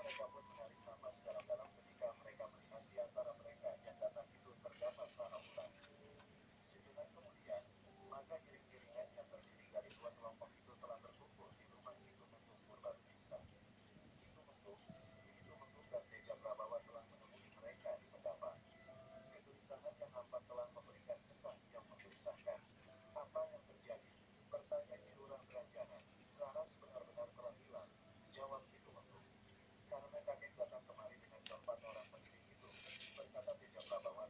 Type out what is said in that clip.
mereka pun menarik napas dalam-dalam ketika mereka melihat di antara mereka yang datang itu terdapat para ular. Sejenak kemudian, maka iring-iringan yang terdiri dari dua kelompok itu telah berkumpul di rumah Itu Mentuk Purbalingsa. Itu Mentuk dan Teja Prabawa telah menemui mereka di pendapa. Kegelisahan yang nampak telah memberikan kesan yang menggelisahkan. Apa yang terjadi? Bertanya Nyi Lurah Beranjana. Laras benar-benar telah hilang, jawab Itu Mentuk. Karena kakek datang kemari dengan keempat orang pengiring itu, berkata Teja Prabawa